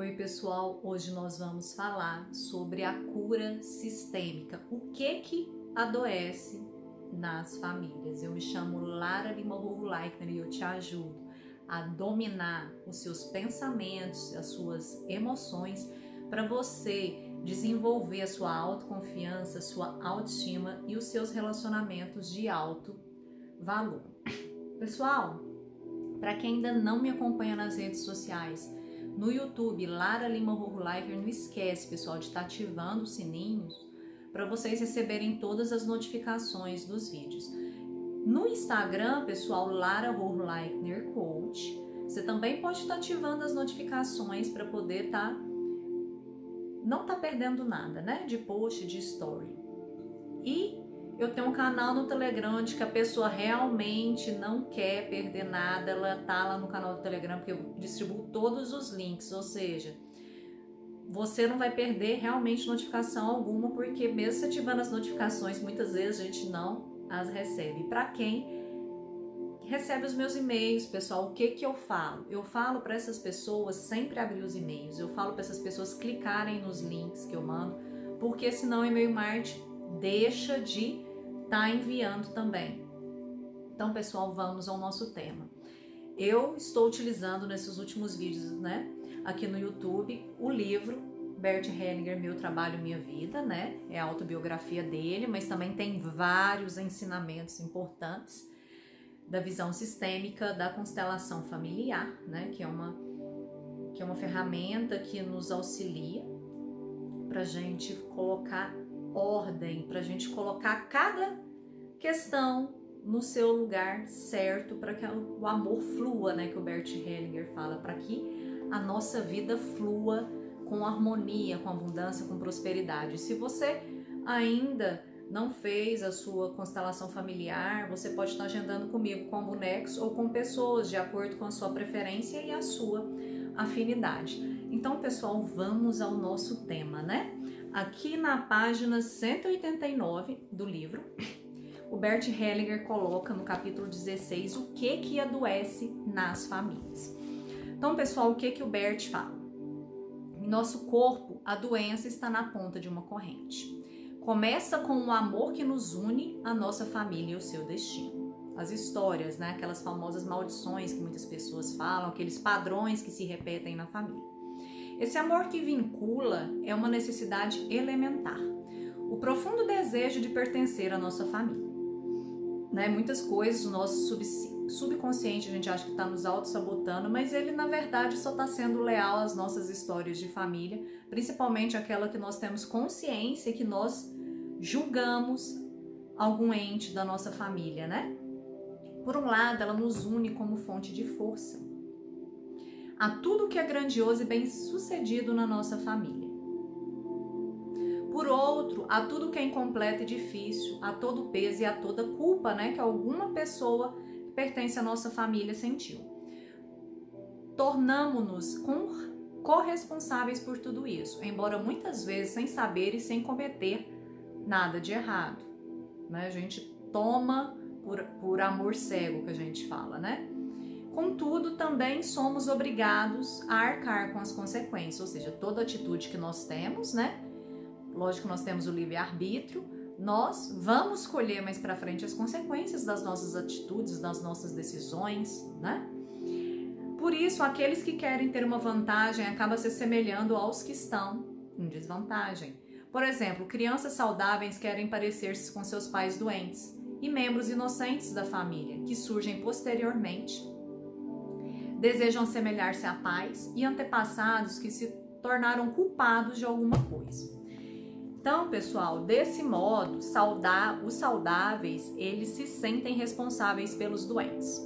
Oi pessoal, hoje nós vamos falar sobre a cura sistêmica. O que adoece nas famílias? Eu me chamo Lara Lima Rohulaichner e eu te ajudo a dominar os seus pensamentos, as suas emoções, para você desenvolver a sua autoconfiança, a sua autoestima e os seus relacionamentos de alto valor. Pessoal, para quem ainda não me acompanha nas redes sociais, no YouTube, Lara Lima Rohulaichner, não esquece, pessoal, de estar ativando os sininhos para vocês receberem todas as notificações dos vídeos. No Instagram, pessoal, Lara Rohulaichner Coach, você também pode estar ativando as notificações para poder não tá perdendo nada, né? De post, de story. E eu tenho um canal no Telegram onde que a pessoa realmente não quer perder nada, ela tá lá no canal do Telegram porque eu distribuo todos os links, ou seja, você não vai perder realmente notificação alguma, porque mesmo você ativando as notificações, muitas vezes a gente não as recebe. Para quem recebe os meus e-mails, pessoal, o que eu falo? Eu falo para essas pessoas sempre abrir os e-mails, eu falo para essas pessoas clicarem nos links que eu mando, porque senão o e-mail marketing deixa de tá enviando também. Então, pessoal, vamos ao nosso tema. Eu estou utilizando nesses últimos vídeos, né, aqui no YouTube, o livro Bert Hellinger, Meu Trabalho, Minha Vida, né? É a autobiografia dele, mas também tem vários ensinamentos importantes da visão sistêmica da constelação familiar, né? Que é uma ferramenta que nos auxilia para a gente colocar ordem, para a gente colocar cada questão no seu lugar certo, para que o amor flua, né, que o Bert Hellinger fala, para que a nossa vida flua com harmonia, com abundância, com prosperidade. Se você ainda não fez a sua constelação familiar, você pode estar agendando comigo, com bonecos ou com pessoas, de acordo com a sua preferência e a sua afinidade. Então, pessoal, vamos ao nosso tema, né? Aqui na página 189 do livro, o Bert Hellinger coloca no capítulo 16 o que adoece nas famílias. Então, pessoal, o que o Bert fala? Em nosso corpo, a doença está na ponta de uma corrente. Começa com o amor que nos une à nossa família e ao seu destino. As histórias, né? Aquelas famosas maldições que muitas pessoas falam, aqueles padrões que se repetem na família. Esse amor que vincula é uma necessidade elementar. O profundo desejo de pertencer à nossa família. Né? Muitas coisas, o nosso subconsciente, a gente acha que está nos auto-sabotando, mas ele, na verdade, só está sendo leal às nossas histórias de família, principalmente aquela que nós temos consciência que nós julgamos algum ente da nossa família, né? Por um lado, ela nos une como fonte de força a tudo que é grandioso e bem-sucedido na nossa família. Por outro, a tudo que é incompleto e difícil, a todo peso e a toda culpa, né, que alguma pessoa que pertence à nossa família sentiu. Tornamo-nos corresponsáveis por tudo isso, embora muitas vezes sem saber e sem cometer nada de errado. Né? A gente toma por amor cego, que a gente fala, né? Contudo, também somos obrigados a arcar com as consequências, ou seja, toda atitude que nós temos, né? Lógico que nós temos o livre-arbítrio, nós vamos colher mais para frente as consequências das nossas atitudes, das nossas decisões, né? Por isso, aqueles que querem ter uma vantagem acabam se assemelhando aos que estão em desvantagem. Por exemplo, crianças saudáveis querem parecer-se com seus pais doentes e membros inocentes da família, que surgem posteriormente, desejam assemelhar-se a pais e antepassados que se tornaram culpados de alguma coisa. Então, pessoal, desse modo, os saudáveis, eles se sentem responsáveis pelos doentes,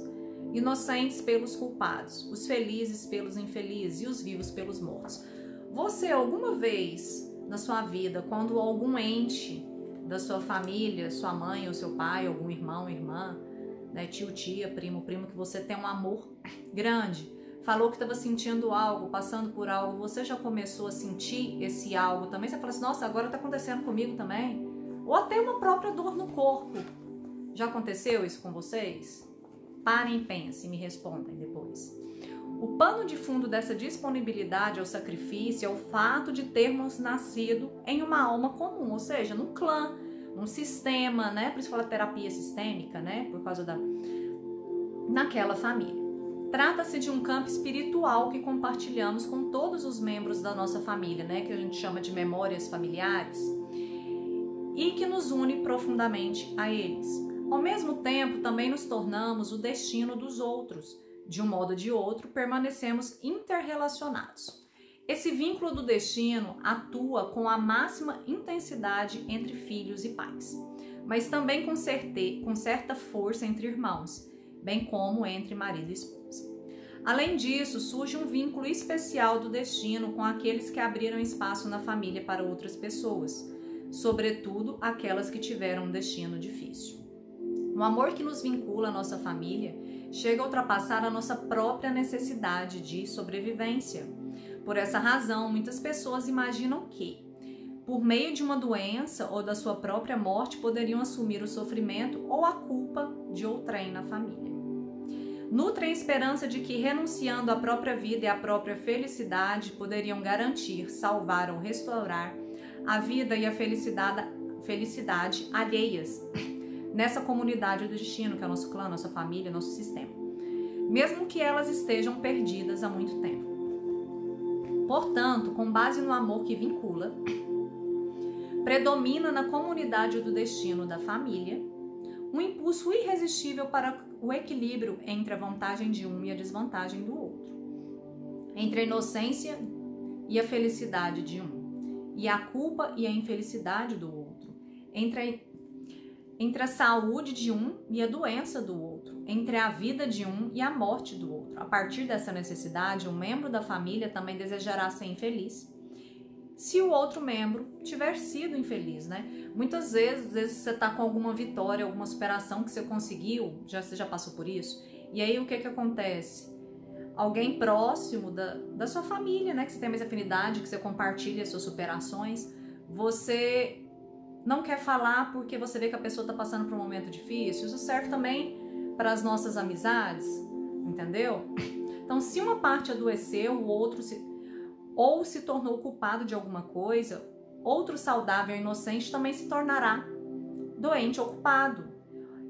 inocentes pelos culpados, os felizes pelos infelizes e os vivos pelos mortos. Você, alguma vez na sua vida, quando algum ente da sua família, sua mãe ou seu pai, algum irmão, irmã, né, tio, tia, primo, que você tem um amor grande, falou que estava sentindo algo, passando por algo, você já começou a sentir esse algo também? Você fala assim, nossa, agora está acontecendo comigo também? Ou até uma própria dor no corpo. Já aconteceu isso com vocês? Parem, pensem e me respondem depois. O pano de fundo dessa disponibilidade ao sacrifício é o fato de termos nascido em uma alma comum, ou seja, num clã, num sistema, né? Por isso fala terapia sistêmica, né? Por causa naquela família. Trata-se de um campo espiritual que compartilhamos com todos os membros da nossa família, né? Que a gente chama de memórias familiares, e que nos une profundamente a eles. Ao mesmo tempo, também nos tornamos o destino dos outros. De um modo ou de outro, permanecemos interrelacionados. Esse vínculo do destino atua com a máxima intensidade entre filhos e pais, mas também com certa força entre irmãos, bem como entre marido e esposa. Além disso, surge um vínculo especial do destino com aqueles que abriram espaço na família para outras pessoas, sobretudo aquelas que tiveram um destino difícil. O amor que nos vincula à nossa família chega a ultrapassar a nossa própria necessidade de sobrevivência. Por essa razão, muitas pessoas imaginam que, por meio de uma doença ou da sua própria morte, poderiam assumir o sofrimento ou a culpa de outrem na família. Nutrem a esperança de que, renunciando à própria vida e à própria felicidade, poderiam garantir, salvar ou restaurar a vida e a felicidade alheias nessa comunidade do destino, que é o nosso clã, nossa família, nosso sistema, mesmo que elas estejam perdidas há muito tempo. Portanto, com base no amor que vincula, predomina na comunidade do destino da família um impulso irresistível para o equilíbrio entre a vantagem de um e a desvantagem do outro, entre a inocência e a felicidade de um, e a culpa e a infelicidade do outro, entre a saúde de um e a doença do outro, entre a vida de um e a morte do outro. A partir dessa necessidade, um membro da família também desejará ser infeliz se o outro membro tiver sido infeliz, né? Muitas vezes você tá com alguma vitória, alguma superação que você conseguiu, você já passou por isso, e aí o que acontece? Alguém próximo da sua família, né, que você tem mais afinidade, que você compartilha as suas superações, você não quer falar porque você vê que a pessoa está passando por um momento difícil. Isso serve também para as nossas amizades, entendeu? Então, se uma parte adoeceu, o outro se tornou culpado de alguma coisa, outro saudável e inocente também se tornará doente ou culpado.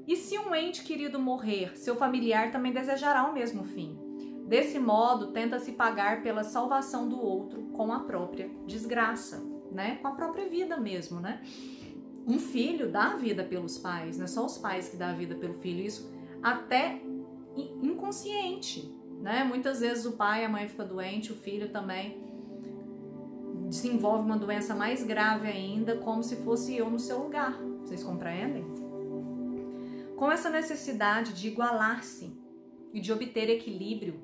E se um ente querido morrer, seu familiar também desejará o mesmo fim. Desse modo, tenta-se pagar pela salvação do outro com a própria desgraça, né? Com a própria vida mesmo, né? Um filho dá a vida pelos pais, não é só os pais que dão a vida pelo filho, isso até inconsciente, né? Muitas vezes o pai, a mãe fica doente, o filho também desenvolve uma doença mais grave ainda, como se fosse eu no seu lugar. Vocês compreendem? Com essa necessidade de igualar-se e de obter equilíbrio,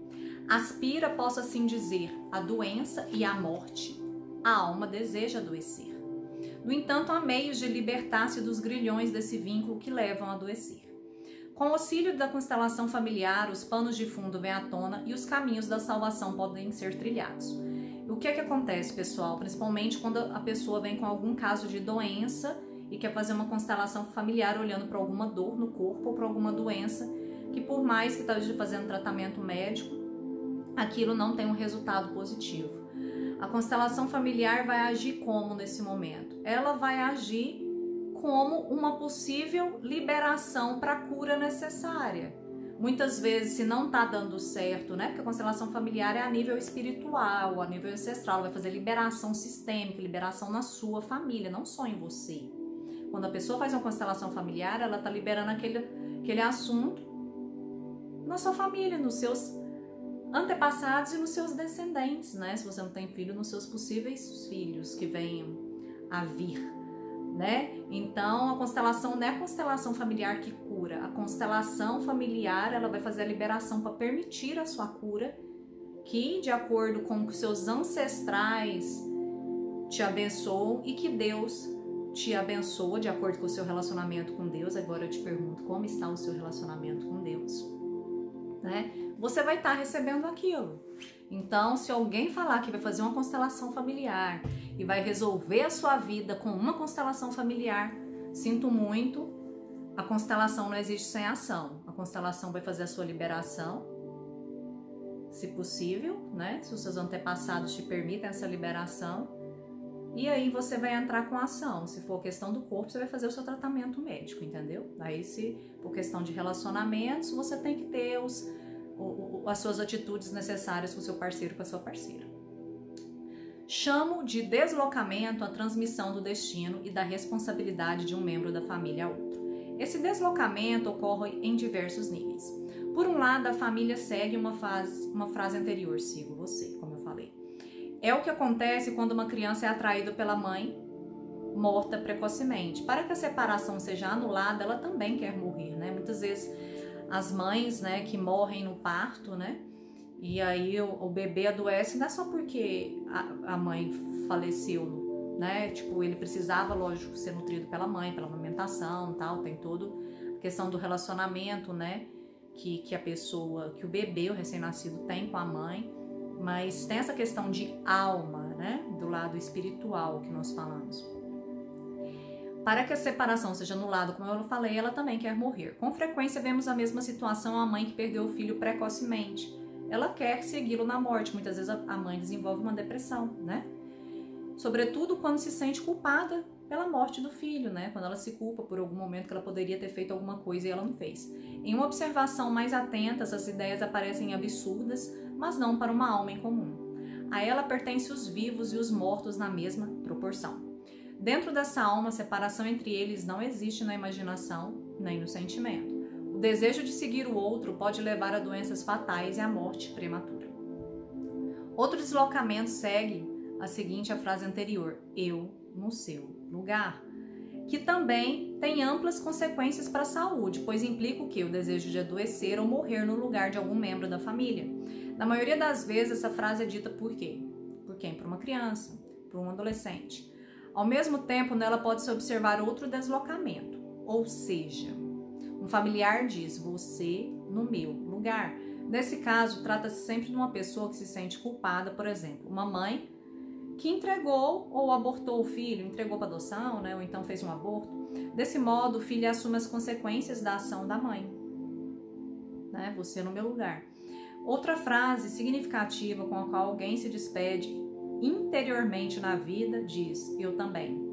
aspira, posso assim dizer, a doença e a morte. A alma deseja adoecer. No entanto, há meios de libertar-se dos grilhões desse vínculo que levam a adoecer. Com o auxílio da constelação familiar, os panos de fundo vêm à tona e os caminhos da salvação podem ser trilhados. O que acontece, pessoal? Principalmente quando a pessoa vem com algum caso de doença e quer fazer uma constelação familiar olhando para alguma dor no corpo ou para alguma doença que, por mais que esteja fazendo tratamento médico, aquilo não tem um resultado positivo. A constelação familiar vai agir como nesse momento? Ela vai agir como uma possível liberação para a cura necessária. Muitas vezes, se não está dando certo, né? Porque a constelação familiar é a nível espiritual, a nível ancestral, ela vai fazer liberação sistêmica, liberação na sua família, não só em você. Quando a pessoa faz uma constelação familiar, ela está liberando aquele assunto na sua família, nos seus antepassados e nos seus descendentes, né? Se você não tem filho, nos seus possíveis filhos que venham a vir, né? Então, a constelação não é a constelação familiar que cura. A constelação familiar, ela vai fazer a liberação para permitir a sua cura, que de acordo com os seus ancestrais te abençoam e que Deus te abençoa de acordo com o seu relacionamento com Deus. Agora eu te pergunto, como está o seu relacionamento com Deus? Né? Você vai estar recebendo aquilo. Então, se alguém falar que vai fazer uma constelação familiar e vai resolver a sua vida com uma constelação familiar, sinto muito, a constelação não existe sem ação. A constelação vai fazer a sua liberação, se possível, né? Se os seus antepassados te permitem essa liberação. E aí você vai entrar com ação. Se for questão do corpo, você vai fazer o seu tratamento médico, entendeu? Aí se for questão de relacionamentos, você tem que ter as suas atitudes necessárias com o seu parceiro, com a sua parceira. Chamo de deslocamento a transmissão do destino e da responsabilidade de um membro da família a outro. Esse deslocamento ocorre em diversos níveis. Por um lado, a família segue uma frase anterior, sigo você, como eu falei. É o que acontece quando uma criança é atraída pela mãe morta precocemente. Para que a separação seja anulada, ela também quer morrer, né? Muitas vezes as mães, né, que morrem no parto, né? E aí o bebê adoece, não é só porque a mãe faleceu, né? Tipo, ele precisava, lógico, ser nutrido pela mãe, pela amamentação, tal, tem toda a questão do relacionamento, né? Que o bebê, o recém-nascido, tem com a mãe, mas tem essa questão de alma, né? Do lado espiritual que nós falamos. Para que a separação seja anulada, como eu falei, ela também quer morrer. Com frequência vemos a mesma situação a mãe que perdeu o filho precocemente. Ela quer segui-lo na morte. Muitas vezes a mãe desenvolve uma depressão, né? Sobretudo quando se sente culpada pela morte do filho, né? Quando ela se culpa por algum momento que ela poderia ter feito alguma coisa e ela não fez. Em uma observação mais atenta, essas ideias aparecem absurdas, mas não para uma alma em comum. A ela pertencem os vivos e os mortos na mesma proporção. Dentro dessa alma, a separação entre eles não existe na imaginação nem no sentimento. O desejo de seguir o outro pode levar a doenças fatais e à morte prematura. Outro deslocamento segue a frase anterior, eu no seu lugar, que também tem amplas consequências para a saúde, pois implica o quê? O desejo de adoecer ou morrer no lugar de algum membro da família. Na maioria das vezes, essa frase é dita por quê? Por quem? Por uma criança, por um adolescente. Ao mesmo tempo, nela pode-se observar outro deslocamento, ou seja, um familiar diz, você no meu lugar. Nesse caso, trata-se sempre de uma pessoa que se sente culpada, por exemplo, uma mãe que entregou ou abortou o filho, entregou para adoção, né, ou então fez um aborto. Desse modo, o filho assume as consequências da ação da mãe, né, você no meu lugar. Outra frase significativa com a qual alguém se despede interiormente na vida diz, eu também.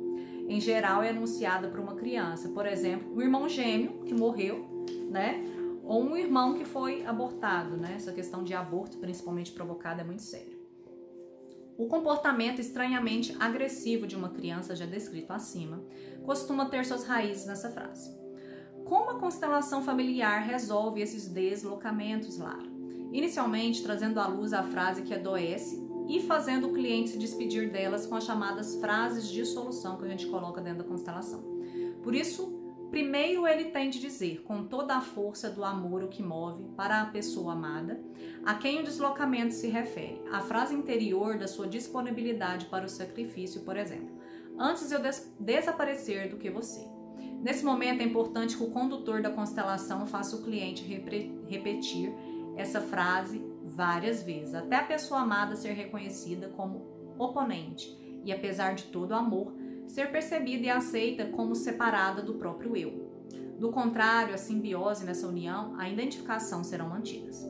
Em geral é anunciada por uma criança, por exemplo, o irmão gêmeo que morreu, né? Ou um irmão que foi abortado, né? Essa questão de aborto, principalmente provocada, é muito séria. O comportamento estranhamente agressivo de uma criança, já descrito acima, costuma ter suas raízes nessa frase. Como a constelação familiar resolve esses deslocamentos, Lara? Inicialmente, trazendo à luz a frase que adoece e fazendo o cliente se despedir delas com as chamadas frases de solução que a gente coloca dentro da constelação. Por isso, primeiro ele tem de dizer, com toda a força do amor o que move para a pessoa amada, a quem o deslocamento se refere, a frase interior da sua disponibilidade para o sacrifício, por exemplo, antes eu desaparecer do que você. Nesse momento é importante que o condutor da constelação faça o cliente repetir essa frase várias vezes, até a pessoa amada ser reconhecida como oponente e, apesar de todo o amor, ser percebida e aceita como separada do próprio eu. Do contrário, a simbiose nessa união, a identificação serão mantidas.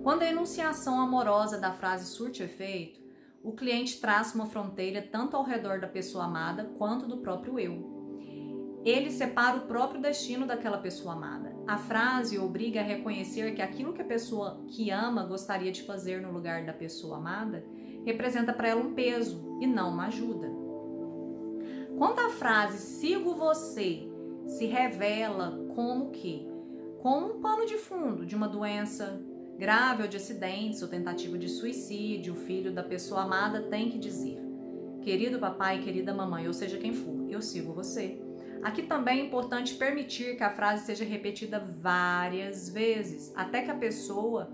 Quando a enunciação amorosa da frase surte efeito, o cliente traça uma fronteira tanto ao redor da pessoa amada quanto do próprio eu. Ele separa o próprio destino daquela pessoa amada. A frase obriga a reconhecer que aquilo que a pessoa que ama gostaria de fazer no lugar da pessoa amada representa para ela um peso e não uma ajuda. Quando a frase sigo você se revela como um pano de fundo de uma doença grave ou de acidentes ou tentativa de suicídio, o filho da pessoa amada tem que dizer: querido papai, querida mamãe, ou seja quem for, eu sigo você. Aqui também é importante permitir que a frase seja repetida várias vezes, até que a pessoa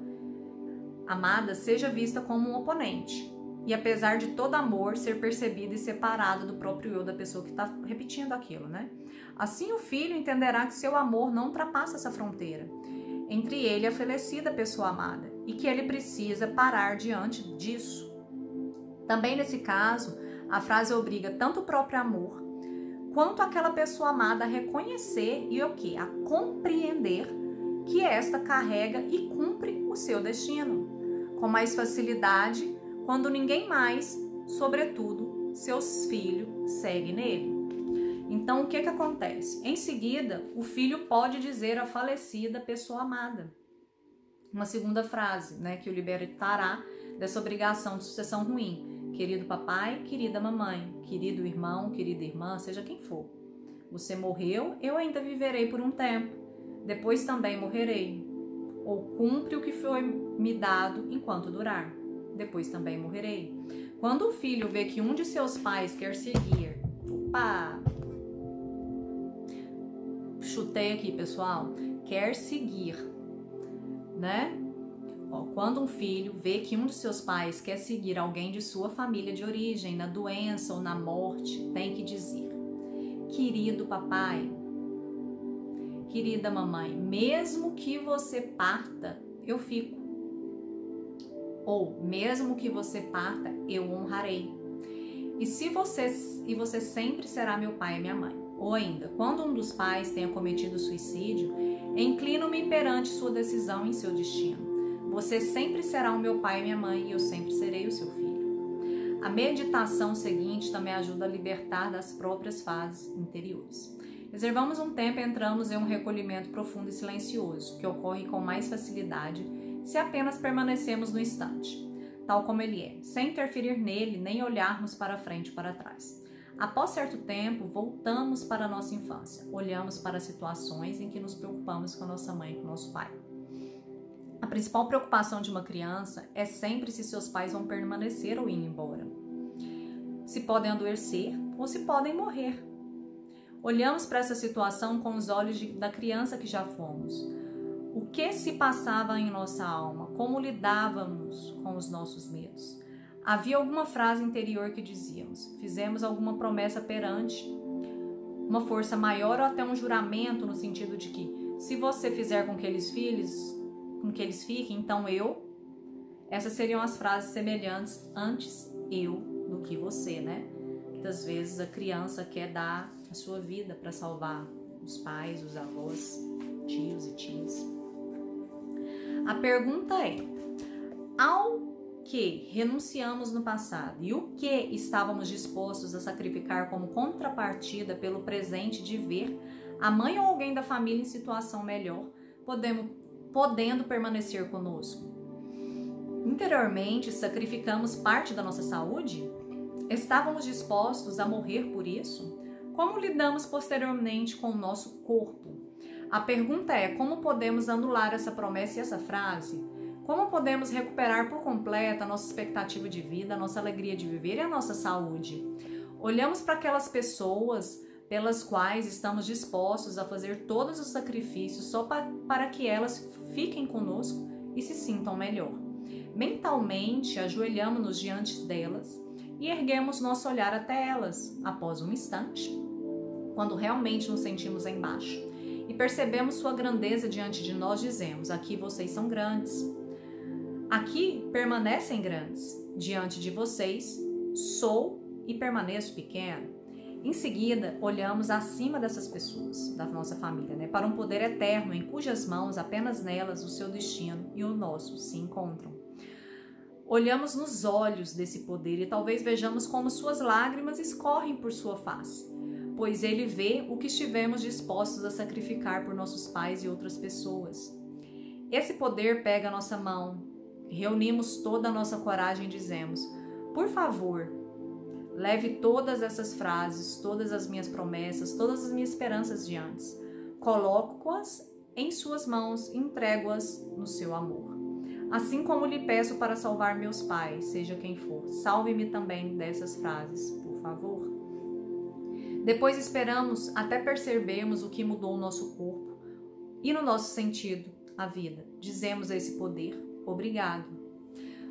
amada seja vista como um oponente. E apesar de todo amor, ser percebida e separada do próprio eu da pessoa que está repetindo aquilo, né? Assim o filho entenderá que seu amor não ultrapassa essa fronteira entre ele e a falecida pessoa amada e que ele precisa parar diante disso. Também nesse caso, a frase obriga tanto o próprio amor quanto aquela pessoa amada a reconhecer e o quê? A compreender que esta carrega e cumpre o seu destino. com mais facilidade quando ninguém mais, sobretudo, seus filhos, segue nele. Então, o que acontece? Em seguida, o filho pode dizer à falecida pessoa amada uma segunda frase, né, que o libertará dessa obrigação de sucessão ruim. Querido papai, querida mamãe, querido irmão, querida irmã, seja quem for. Você morreu, eu ainda viverei por um tempo. Depois também morrerei. Ou cumpre o que foi me dado enquanto durar. Depois também morrerei. Quando o filho vê que um de seus pais quer seguir... Opa! Chutei aqui, pessoal. Quer seguir, né? Quando um filho vê que um de seus pais quer seguir alguém de sua família de origem, na doença ou na morte, tem que dizer: querido papai, querida mamãe, mesmo que você parta, eu fico. Ou, mesmo que você parta, eu honrarei. E você sempre será meu pai e minha mãe. Ou ainda, quando um dos pais tenha cometido suicídio, inclino-me perante sua decisão em seu destino. Você sempre será o meu pai e minha mãe e eu sempre serei o seu filho. A meditação seguinte também ajuda a libertar das próprias fases interiores. Reservamos um tempo e entramos em um recolhimento profundo e silencioso, que ocorre com mais facilidade se apenas permanecemos no instante, tal como ele é, sem interferir nele nem olharmos para frente ou para trás. Após certo tempo, voltamos para a nossa infância, olhamos para situações em que nos preocupamos com a nossa mãe e com o nosso pai. A principal preocupação de uma criança é sempre se seus pais vão permanecer ou ir embora, se podem adoecer ou se podem morrer. Olhamos para essa situação com os olhos da criança que já fomos. O que se passava em nossa alma? Como lidávamos com os nossos medos? Havia alguma frase interior que dizíamos? Fizemos alguma promessa perante uma força maior ou até um juramento no sentido de que se você fizer com que eles fiquem, então eu. Essas seriam as frases semelhantes: antes eu do que você, né? Muitas vezes a criança quer dar a sua vida para salvar os pais, os avós, tios e tias. A pergunta é: ao que renunciamos no passado e o que estávamos dispostos a sacrificar como contrapartida pelo presente de ver a mãe ou alguém da família em situação melhor, podendo permanecer conosco? Interiormente, sacrificamos parte da nossa saúde? Estávamos dispostos a morrer por isso? Como lidamos posteriormente com o nosso corpo? A pergunta é: como podemos anular essa promessa e essa frase? Como podemos recuperar por completo a nossa expectativa de vida, a nossa alegria de viver e a nossa saúde? Olhamos para aquelas pessoas pelas quais estamos dispostos a fazer todos os sacrifícios só para que elas fiquem conosco e se sintam melhor. Mentalmente, ajoelhamos-nos diante delas e erguemos nosso olhar até elas após um instante, quando realmente nos sentimos embaixo e percebemos sua grandeza diante de nós, dizemos: aqui vocês são grandes. Aqui permanecem grandes. Diante de vocês, sou e permaneço pequeno. Em seguida, olhamos acima dessas pessoas, da nossa família, né, para um poder eterno em cujas mãos, apenas nelas, o seu destino e o nosso se encontram. Olhamos nos olhos desse poder e talvez vejamos como suas lágrimas escorrem por sua face, pois ele vê o que estivemos dispostos a sacrificar por nossos pais e outras pessoas. Esse poder pega a nossa mão, reunimos toda a nossa coragem e dizemos: por favor, leve todas essas frases, todas as minhas promessas, todas as minhas esperanças de antes. Coloco-as em suas mãos e entrego-as no seu amor. Assim como lhe peço para salvar meus pais, seja quem for, salve-me também dessas frases, por favor. Depois esperamos até percebermos o que mudou no nosso corpo e no nosso sentido, a vida. Dizemos a esse poder: obrigado.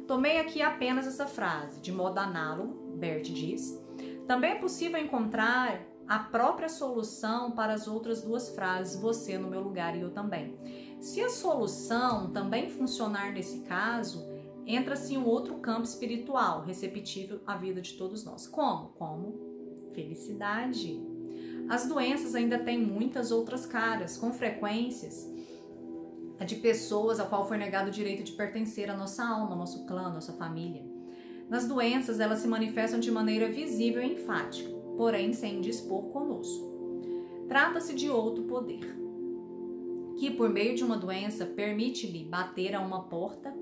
Tomei aqui apenas essa frase, de modo análogo, Bert diz. Também é possível encontrar a própria solução para as outras duas frases, você no meu lugar e eu também. Se a solução também funcionar nesse caso, entra-se em um outro campo espiritual, receptível à vida de todos nós. Como? Como felicidade. As doenças ainda têm muitas outras caras, com frequências a de pessoas a qual foi negado o direito de pertencer à nossa alma, ao nosso clã, à nossa família. Nas doenças, elas se manifestam de maneira visível e enfática, porém sem dispor conosco. Trata-se de outro poder, que por meio de uma doença permite-lhe bater a uma porta,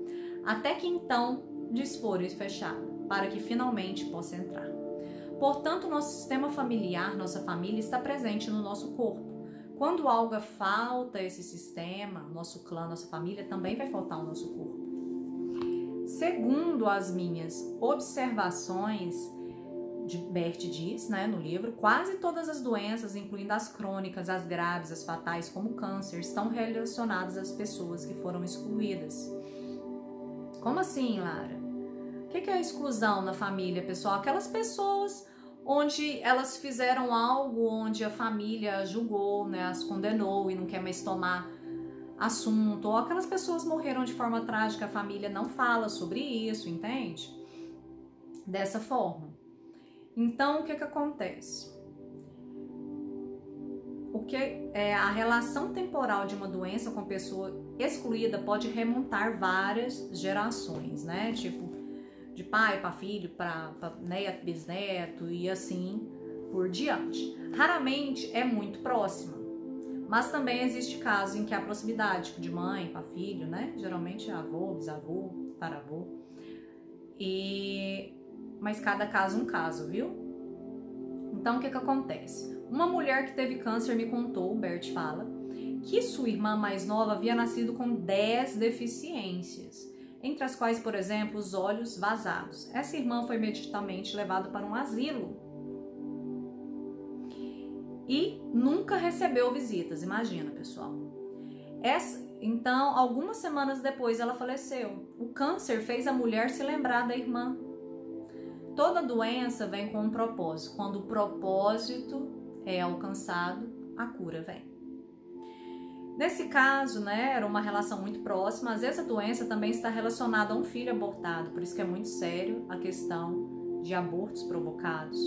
até que então dispor e fechada, para que finalmente possa entrar. Portanto, nosso sistema familiar, nossa família, está presente no nosso corpo. Quando algo falta esse sistema, nosso clã, nossa família, também vai faltar o nosso corpo. Segundo as minhas observações, Bert diz, né, no livro, quase todas as doenças, incluindo as crônicas, as graves, as fatais, como o câncer, estão relacionadas às pessoas que foram excluídas. Como assim, Lara? O que é a exclusão na família, pessoal? Aquelas pessoas onde elas fizeram algo onde a família julgou, né, as condenou e não quer mais tomar assunto, ou aquelas pessoas morreram de forma trágica, a família não fala sobre isso, entende? Dessa forma. Então, o que acontece? A relação temporal de uma doença com pessoa excluída pode remontar várias gerações, né? Tipo, de pai para filho, para neto, bisneto e assim por diante. Raramente é muito próxima, mas também existe casos em que a proximidade de mãe para filho, né? Geralmente é avô, bisavô, taravô. Mas cada caso um caso, viu? Então o que acontece? Uma mulher que teve câncer me contou, o Bert fala, que sua irmã mais nova havia nascido com 10 deficiências, entre as quais, por exemplo, os olhos vazados. Essa irmã foi imediatamente levada para um asilo e nunca recebeu visitas, imagina, pessoal. Então, algumas semanas depois ela faleceu. O câncer fez a mulher se lembrar da irmã. Toda doença vem com um propósito. Quando o propósito é alcançado, a cura vem. Nesse caso, né, era uma relação muito próxima. Às vezes a doença também está relacionada a um filho abortado, por isso que é muito sério a questão de abortos provocados.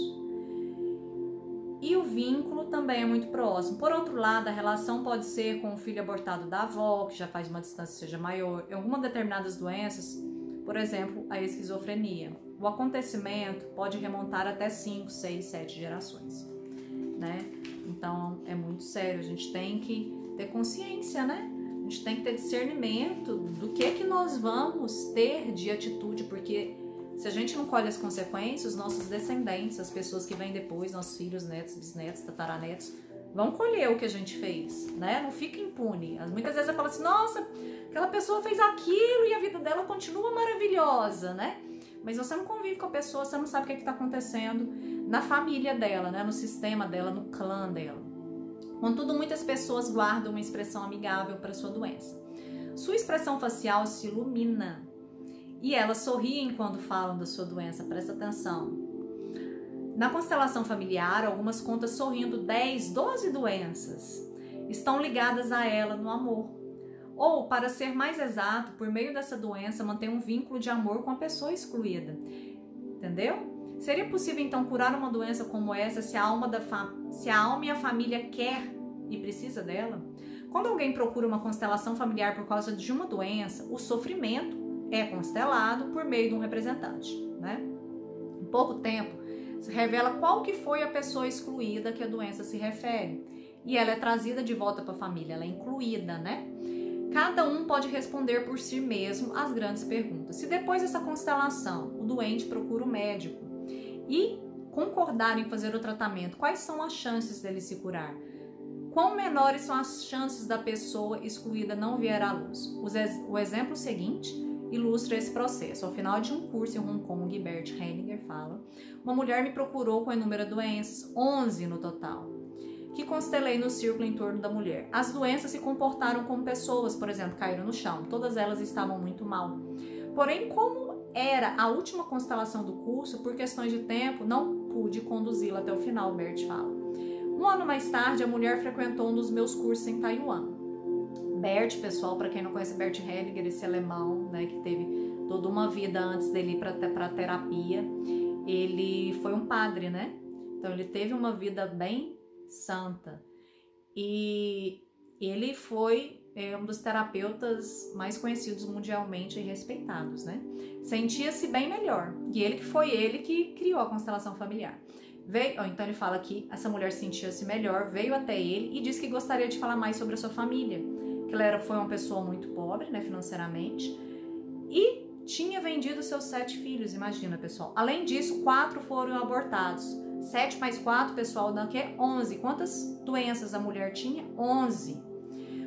E o vínculo também é muito próximo. Por outro lado, a relação pode ser com o filho abortado da avó, que já faz uma distância seja maior. Em algumas determinadas doenças, por exemplo, a esquizofrenia, o acontecimento pode remontar até 5, 6, 7 gerações, né? Então, é muito sério. A gente tem que ter consciência, né? A gente tem que ter discernimento do que nós vamos ter de atitude, porque se a gente não colhe as consequências, os nossos descendentes, as pessoas que vêm depois, nossos filhos, netos, bisnetos, tataranetos, vão colher o que a gente fez, né? Não fica impune. Muitas vezes eu falo assim, nossa, aquela pessoa fez aquilo e a vida dela continua maravilhosa, né? Mas você não convive com a pessoa, você não sabe o que está acontecendo na família dela, né? No sistema dela, no clã dela. Contudo, muitas pessoas guardam uma expressão amigável para sua doença. Sua expressão facial se ilumina e elas sorriem quando falam da sua doença, presta atenção. Na constelação familiar, algumas contam sorrindo 10, 12 doenças. Estão ligadas a ela no amor. Ou, para ser mais exato, por meio dessa doença, mantém um vínculo de amor com a pessoa excluída. Entendeu? Seria possível, então, curar uma doença como essa se a alma e a família quer e precisa dela? Quando alguém procura uma constelação familiar por causa de uma doença, o sofrimento é constelado por meio de um representante, né? Em pouco tempo, se revela qual que foi a pessoa excluída que a doença se refere. E ela é trazida de volta para a família, ela é incluída, né? Cada um pode responder por si mesmo as grandes perguntas. Se depois dessa constelação o doente procura o médico e concordar em fazer o tratamento, quais são as chances dele se curar? Quão menores são as chances da pessoa excluída não vir à luz? O exemplo seguinte ilustra esse processo. Ao final de um curso em Hong Kong, Bert Hellinger fala, uma mulher me procurou com inúmeras doenças, 11 no total, que constelei no círculo em torno da mulher. As doenças se comportaram como pessoas, por exemplo, caíram no chão. Todas elas estavam muito mal. Porém, como era a última constelação do curso, por questões de tempo, não pude conduzi-la até o final, Bert fala. Um ano mais tarde, a mulher frequentou um dos meus cursos em Taiwan. Bert, pessoal, para quem não conhece Bert Hellinger, esse alemão, né, que teve toda uma vida antes dele ir para terapia, ele foi um padre, né? Então ele teve uma vida bem santa e ele foi é um dos terapeutas mais conhecidos mundialmente e respeitados, né? Sentia-se bem melhor. E ele que criou a constelação familiar. Então ele fala que essa mulher sentia-se melhor, veio até ele e disse que gostaria de falar mais sobre a sua família. Que ela foi uma pessoa muito pobre, né, financeiramente, e tinha vendido seus 7 filhos, imagina, pessoal. Além disso, 4 foram abortados. 7 mais 4, pessoal, dá o quê? 11. Quantas doenças a mulher tinha? 11.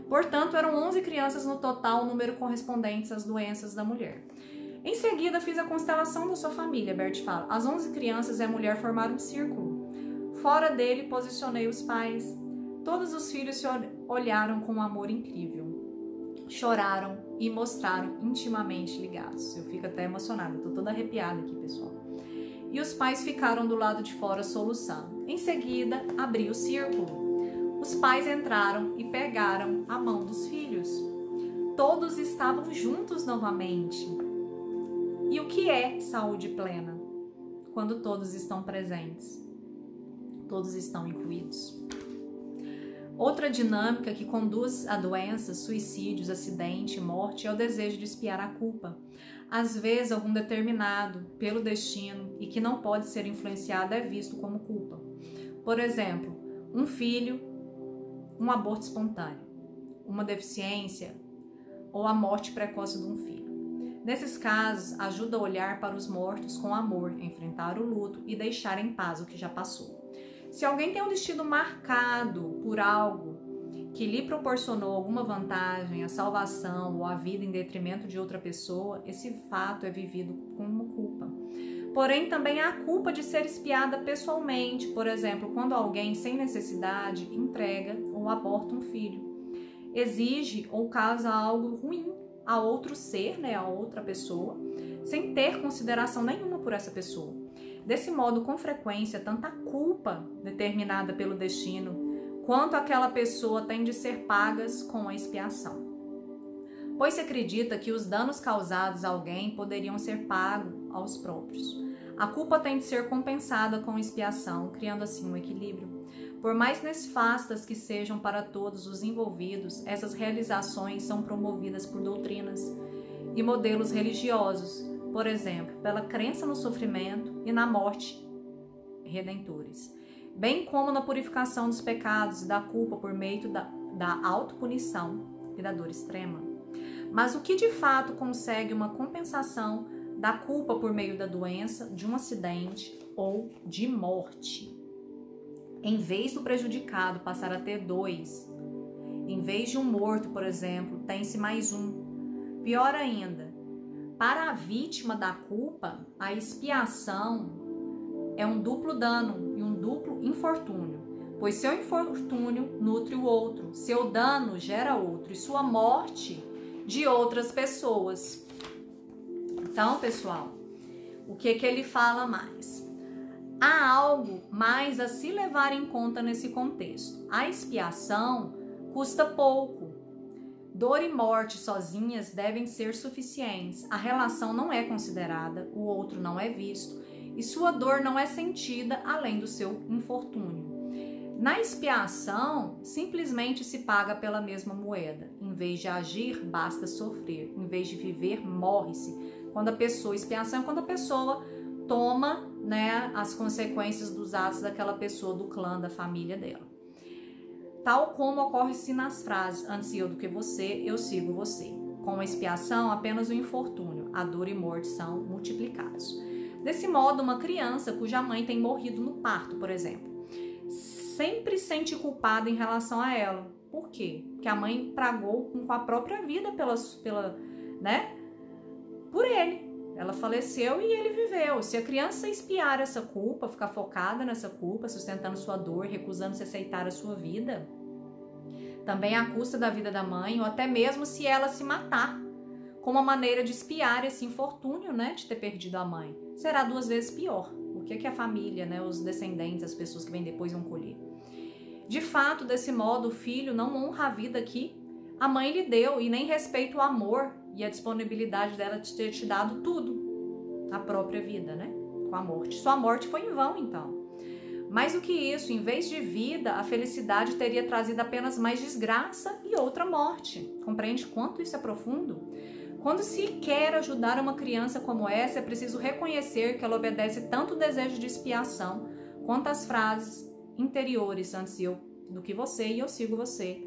Portanto, eram 11 crianças no total, o número correspondente às doenças da mulher. Em seguida, fiz a constelação da sua família, Bert fala. As 11 crianças e a mulher formaram um círculo. Fora dele, posicionei os pais. Todos os filhos se olharam com um amor incrível. Choraram e mostraram intimamente ligados. Eu fico até emocionada, tô toda arrepiada aqui, pessoal. E os pais ficaram do lado de fora soluçando. Em seguida, abri o círculo. Os pais entraram e pegaram a mão dos filhos. Todos estavam juntos novamente. E o que é saúde plena? Quando todos estão presentes. Todos estão incluídos. Outra dinâmica que conduz a doenças, suicídios, acidente, morte é o desejo de expiar a culpa. Às vezes, algum determinado pelo destino e que não pode ser influenciado é visto como culpa. Por exemplo, um filho, um aborto espontâneo, uma deficiência ou a morte precoce de um filho. Nesses casos, ajuda a olhar para os mortos com amor, enfrentar o luto e deixar em paz o que já passou. Se alguém tem um destino marcado por algo que lhe proporcionou alguma vantagem, a salvação ou a vida em detrimento de outra pessoa, esse fato é vivido como culpa. Porém, também há a culpa de ser espiada pessoalmente, por exemplo, quando alguém sem necessidade entrega ou aborta um filho, exige ou causa algo ruim a outro ser, né, a outra pessoa, sem ter consideração nenhuma por essa pessoa. Desse modo, com frequência, tanto a culpa determinada pelo destino, quanto aquela pessoa tem de ser pagas com a expiação. Pois se acredita que os danos causados a alguém poderiam ser pagos aos próprios. A culpa tem de ser compensada com expiação, criando assim um equilíbrio. Por mais nefastas que sejam para todos os envolvidos, essas realizações são promovidas por doutrinas e modelos religiosos, por exemplo, pela crença no sofrimento e na morte redentores, bem como na purificação dos pecados e da culpa por meio da autopunição e da dor extrema. Mas o que de fato consegue uma compensação da culpa por meio da doença, de um acidente ou de morte? Em vez do prejudicado passar a ter 2, em vez de um morto, por exemplo, tem-se mais um. Pior ainda, para a vítima da culpa, a expiação é um duplo dano e um duplo infortúnio, pois seu infortúnio nutre o outro, seu dano gera outro e sua morte de outras pessoas. Então, pessoal, o que ele fala mais? Há algo mais a se levar em conta nesse contexto. A expiação custa pouco. Dor e morte sozinhas devem ser suficientes. A relação não é considerada, o outro não é visto e sua dor não é sentida além do seu infortúnio. Na expiação, simplesmente se paga pela mesma moeda. Em vez de agir, basta sofrer. Em vez de viver, morre-se. Expiação é quando a pessoa toma, né, as consequências dos atos daquela pessoa, do clã, da família dela. Tal como ocorre-se nas frases, antes eu do que você, eu sigo você. Com a expiação, apenas o infortúnio, a dor e morte são multiplicados. Desse modo, uma criança cuja mãe tem morrido no parto, por exemplo, sempre sente culpada em relação a ela. Por quê? Porque a mãe pagou com a própria vida por ele. Ela faleceu e ele viveu. Se a criança expiar essa culpa, ficar focada nessa culpa, sustentando sua dor, recusando-se a aceitar a sua vida, também à custa da vida da mãe, ou até mesmo se ela se matar, como uma maneira de expiar esse infortúnio, né, de ter perdido a mãe, será 2 vezes pior. O que a família, né, os descendentes, as pessoas que vêm depois vão colher? De fato, desse modo, o filho não honra a vida que a mãe lhe deu e nem respeita o amor e a disponibilidade dela de ter te dado tudo, a própria vida, né? Com a morte. Sua morte foi em vão, então. Mais do que isso, em vez de vida, a felicidade teria trazido apenas mais desgraça e outra morte. Compreende quanto isso é profundo? Quando se quer ajudar uma criança como essa, é preciso reconhecer que ela obedece tanto o desejo de expiação quanto as frases interiores antes do que você e eu sigo você.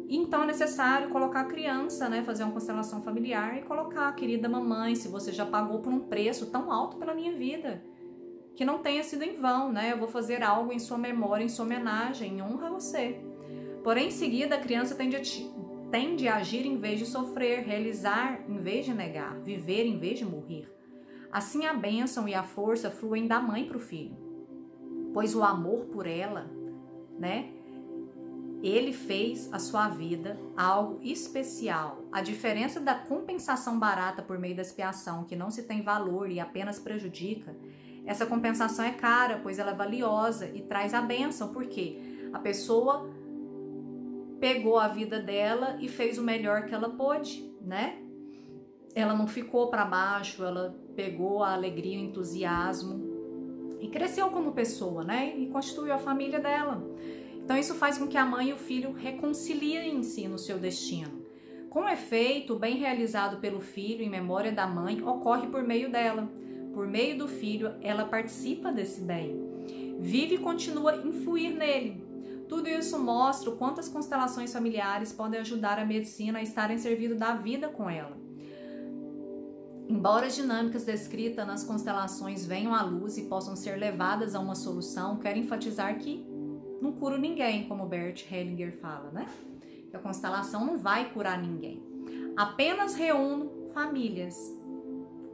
Então é necessário colocar a criança, né, fazer uma constelação familiar e colocar, querida mamãe, se você já pagou por um preço tão alto pela minha vida, que não tenha sido em vão, né? Eu vou fazer algo em sua memória, em sua homenagem, em honra a você. Porém, em seguida, a criança tende a agir em vez de sofrer, realizar em vez de negar, viver em vez de morrer. Assim, a bênção e a força fluem da mãe para o filho, pois o amor por ela, né? Ele fez a sua vida algo especial. A diferença da compensação barata por meio da expiação, que não se tem valor e apenas prejudica, essa compensação é cara, pois ela é valiosa e traz a bênção, porque a pessoa pegou a vida dela e fez o melhor que ela pôde, né? Ela não ficou para baixo, ela pegou a alegria, o entusiasmo e cresceu como pessoa, né? E constituiu a família dela. Então isso faz com que a mãe e o filho reconciliem-se no seu destino. Com efeito, o bem realizado pelo filho em memória da mãe ocorre por meio dela. Por meio do filho, ela participa desse bem. Vive e continua a influir nele. Tudo isso mostra o quanto as constelações familiares podem ajudar a medicina a estar em serviço da vida com ela. Embora as dinâmicas descritas nas constelações venham à luz e possam ser levadas a uma solução, quero enfatizar que não curo ninguém, como Bert Hellinger fala, né? Que a constelação não vai curar ninguém. Apenas reúno famílias.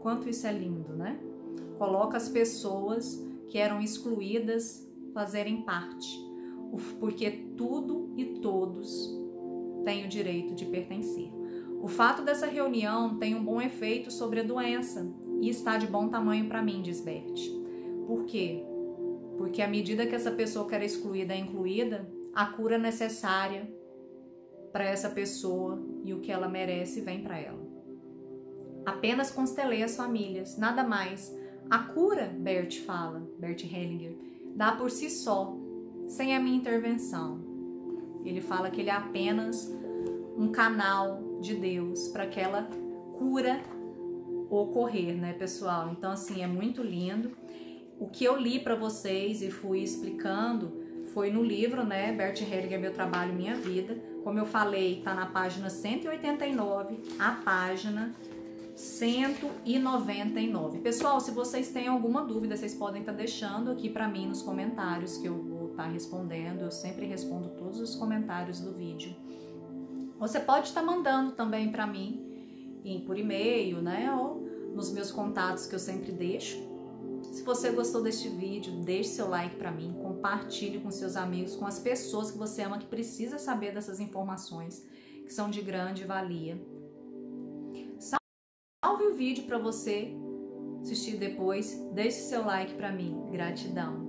Quanto isso é lindo, né? Coloca as pessoas que eram excluídas fazerem parte. Porque tudo e todos têm o direito de pertencer. O fato dessa reunião tem um bom efeito sobre a doença e está de bom tamanho para mim, diz Bert. Por quê? Porque à medida que essa pessoa que era excluída é incluída, a cura necessária para essa pessoa e o que ela merece vem para ela. Apenas constelei as famílias, nada mais. A cura, Bert Hellinger, dá por si só, sem a minha intervenção. Ele fala que ele é apenas um canal de Deus para aquela cura ocorrer, né, pessoal? Então, assim, é muito lindo. O que eu li para vocês e fui explicando foi no livro, né, Bert Hellinger, Meu Trabalho, Minha Vida. Como eu falei, tá na página 189, a página 199. Pessoal, se vocês têm alguma dúvida, vocês podem estar deixando aqui para mim nos comentários, que eu vou estar respondendo. Eu sempre respondo todos os comentários do vídeo. Você pode estar mandando também para mim por e-mail, né, ou nos meus contatos que eu sempre deixo. Se você gostou deste vídeo, deixe seu like para mim, compartilhe com seus amigos, com as pessoas que você ama, que precisa saber dessas informações, que são de grande valia. Salve o vídeo para você assistir depois, deixe seu like para mim. Gratidão.